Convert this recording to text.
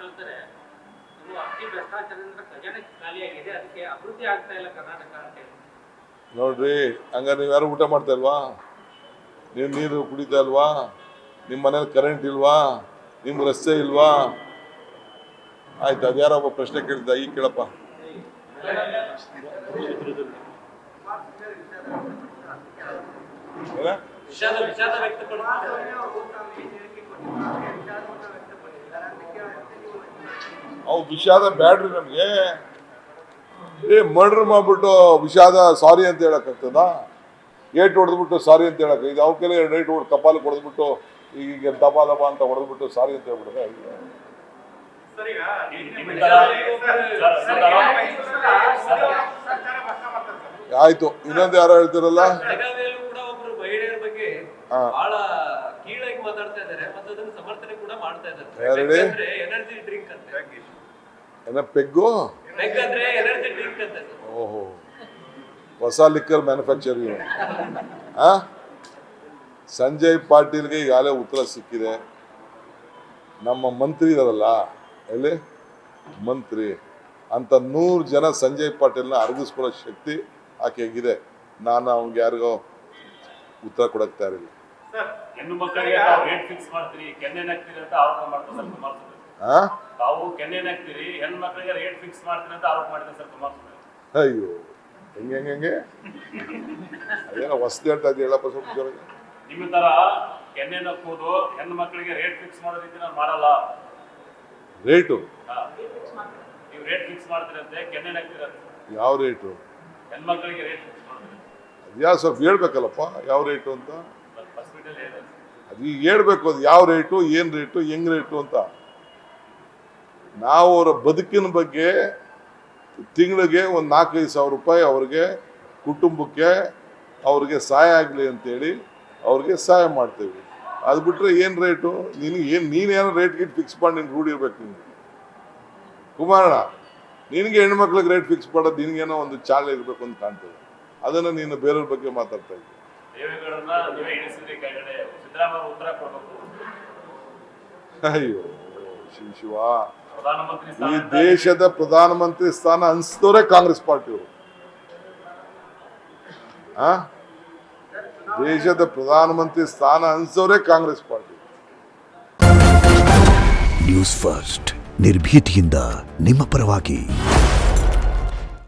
ಹೇಳ್ತಾರೆ ಇದು ಅತಿ ಭ್ರಷ್ಟಾಚಾರದಿಂದ ಖಜಾನೆ ಖಾಲಿಯಾಗಿದೆ, ಅದಕ್ಕೆ ಅಭಿವೃದ್ಧಿ ಆಗ್ತಾ ಇಲ್ಲ ಕರ್ನಾಟಕ ಅಂತ ಹೇಳಿ. ನೋಡ್ರಿ, ಹಂಗಾರೆ ನೀವು ಯಾರು ಊಟ ಮಾಡ್ತಾ ಇಲ್ವಾ? ನೀವು ನೀರು ಕುಡಿತಾ ಇಲ್ವಾ? ನಿಮ್ಮ ಮನೇಲಿ ಕರೆಂಟ್ ಇಲ್ವಾ? ನಿಮ್ಗೆ ರಸ್ತೆ ಇಲ್ವಾ? ಆಯ್ತು, ಅದ್ಯಾರೋ ಒಬ್ಬ ಪ್ರಶ್ನೆ ಕೇಳಿದ್ದ, ಈಗ ಕೇಳಪ್ಪ. ವಿಷಾದ ವ್ಯಕ್ತಪಡಿಸಿದ್ದಾರೆ. ಅವು ವಿಷಾದ ಬ್ಯಾಡ್ರಿ ನಮ್ಗೆ. ಮರ್ಡರ್ ಮಾಡ್ಬಿಟ್ಟು ವಿಷಾದ ಸಾರಿ ಅಂತ ಹೇಳಕ್ಕಾಗ್ತದ? ಏಟ್ ಹೊಡೆದ್ಬಿಟ್ಟು ಸಾರಿ ಅಂತ ಹೇಳಕ್ ಇದು ಅವ್ರ ಕೆಲ ಏಟ್ ಹೊಡೆದು ಕಪಾಲು ಹೊಡೆದ್ಬಿಟ್ಟು ಈಗ ದಬಾ ದಬಾ ಅಂತ ಹೊಡೆದ್ಬಿಟ್ಟು ಸಾರಿ ಅಂತ ಹೇಳ್ಬಿಡ್ರೆ ಆಯ್ತು. ಇನ್ನೊಂದು ಯಾರೋ ಹೇಳ್ತಿರಲ್ಲ, ಬೆಳಗಾವಿಯಲ್ಲೂ ಕೂಡ ಒಬ್ರು ಮಹಿಳೆಯರ ಬಗ್ಗೆ ಬಹಳ ಕೀಳಾಗಿ ಮಾತಾಡ್ತಾ ಇದ್ದಾರೆ ಮತ್ತು ಅದನ್ನು ಸಮರ್ಥನೆ ಕೂಡ ಮಾಡ್ತಾ ಇದ್ದಾರೆ. ಎನರ್ಜಿ ಡ್ರಿಂಕ್ ಅಂತ ಏನ ಪೆಗ್ಗು ಅಂದ್ರೆ ಎನರ್ಜಿ ಡ್ರಿಂಕ್ ಅಂತ. ಓಹೋ, ಹೊಸ ಲಿಕ್ಕರ್ ಮ್ಯಾನುಫ್ಯಾಕ್ಚರಿಂಗ್. ಸಂಜಯ್ ಪಾಟೀಲ್ಗೆ ಈಗಾಗಲೇ ಉತ್ತರ ಸಿಕ್ಕಿದೆ. ನಮ್ಮ ಮಂತ್ರಿ ಇದಾರಲ್ಲ, ಎಲ್ಲಿ ಮಂತ್ರಿ ಅಂತ 100 ಜನ ಸಂಜಯ್ ಪಾಟೀಲ್ನ ಅರಗಿಸ್ಕೊಳ್ಳೋ ಶಕ್ತಿ ಆಕೆಗಿದೆ. ನಾನು ಅವ್ನಿಗೆ ಯಾರಿಗೋ ಉತ್ತರ ಕೊಡಕ್ ತಯಾರಿಲ್ಲ. ಹೆಣ್ಣು ಮಕ್ಕಳಿಗೆ ರೇಟ್ ಫಿಕ್ಸ್ ಮಾಡ್ತೀರಿ, ಕೆನ್ನೆನ್ ಹಾಕ್ತೀರಿ ಅಂತ ಆರೋಪ ಮಾಡ್ತಾರೆ ಸರ್ ಕುಮಾರಸ್ವಾಮಿ. ತಾವು ಕೆನ್ನೆನ್ ಹಾಕ್ತೀರಿ, ಹೆಣ್ಣು ಮಕ್ಕಳಿಗೆ ರೇಟ್ ಫಿಕ್ಸ್ ಮಾಡ್ತೀರಿ ಅಂತ ಆರೋಪ ಮಾಡಿದ್ದಾರೆ ಸರ್ ಕುಮಾರಸ್ವಾಮಿ. ಅಯ್ಯೋ, ಹೆಂಗೆ ಅದೇನೋ ವಸ್ತಿ ಹೇಳ್ತಾ ಇದ್ದೀವಿ, ಹೇಳಪ್ಪ ಸ್ವಲ್ಪ ಜೋರಾಗಿ. ನಿಮ್ಮ ತರ ಕೆನ್ನೆನ್ ಹಾಕೋದು, ಹೆಣ್ಣು ಮಕ್ಕಳಿಗೆ ರೇಟ್ ಫಿಕ್ಸ್ ಮಾಡೋ ರೀತಿ ನಾನು ಮಾಡಲ್ಲ. ರೇಟು ನೀವು ರೇಟ್ ಫಿಕ್ಸ್ ಮಾಡ್ತೀರಂತೆ, ಕೆನ್ನೆನ್ ಹಾಕ್ತೀರಂತೆ. ಯಾವ ರೇಟು? ಹೆಣ್ಣು ಮಕ್ಕಳಿಗೆ ರೇಟ್ ಫಿಕ್ಸ್ ಮಾಡ್ತೀರಿ. ಅದ್ಯಾವ ಸ್ವಲ್ಪ ಹೇಳ್ಬೇಕಲ್ಲಪ್ಪ, ಯಾವ ರೇಟು ಅಂತ. ಹಾಸ್ಪಿಟಲ್ ಅದು ಈಗ ಹೇಳ್ಬೇಕು, ಅದು ಯಾವ ರೇಟು, ಏನ್ ರೇಟು, ಹೆಂಗ್ ರೇಟು ಅಂತ. ನಾವು ಅವರ ಬದುಕಿನ ಬಗ್ಗೆ ತಿಂಗಳಿಗೆ ಒಂದು 4-5 ಸಾವಿರ ರೂಪಾಯಿ ಅವ್ರಿಗೆ ಕುಟುಂಬಕ್ಕೆ ಅವ್ರಿಗೆ ಸಹಾಯ ಆಗಲಿ ಅಂತೇಳಿ ಅವ್ರಿಗೆ ಸಹಾಯ ಮಾಡ್ತೇವೆ. ಅದು ಬಿಟ್ರೆ ಏನು ರೇಟು? ನೀನೇನೋ ರೇಟ್ ಗಿಟ್ ಫಿಕ್ಸ್ ಮಾಡಿ ನಿನ್ಗೆ ರೂಢಿ ಇರ್ಬೇಕು. ನಿನ್ಗೆ ಕುಮಾರಣ್ಣ, ನಿನಗೆ ಹೆಣ್ಮಕ್ಳಿಗೆ ರೇಟ್ ಫಿಕ್ಸ್ ಮಾಡೋದು ನಿನಗೇನೋ ಒಂದು ಚಾಲ ಇರಬೇಕು ಅಂತ ಕಾಣ್ತದೆ. ಅದನ್ನು ನೀನು ಬೇರೆಯವ್ರ ಬಗ್ಗೆ ಮಾತಾಡ್ತಾ ಇದ್ದೆ. ದೇವೇಗೌಡರನ್ನ ನೀವೇ ಇಳಿಸಿದ್ರಿ ಕೆಳಗಡೆ, ಸಿದ್ದರಾಮಯ್ಯ ಉತ್ತರ ಕೊಡಬೇಕು. ಅಯ್ಯೋ ಶಿವ, ಪ್ರಧಾನಮಂತ್ರಿ ಈ ದೇಶದ ಪ್ರಧಾನಮಂತ್ರಿ ಸ್ಥಾನ ಅನ್ಸಿದವರೇ ಕಾಂಗ್ರೆಸ್ ಪಾರ್ಟಿಯವರು. ದೇಶದ ಪ್ರಧಾನಮಂತ್ರಿ ಸ್ಥಾನ ಅನ್ಸೋರೇ ಕಾಂಗ್ರೆಸ್ ಪಾರ್ಟಿ. ನ್ಯೂಸ್ ಫಸ್ಟ್, ನಿರ್ಭೀತಿಯಿಂದ ನಿಮ್ಮ ಪರವಾಗಿ.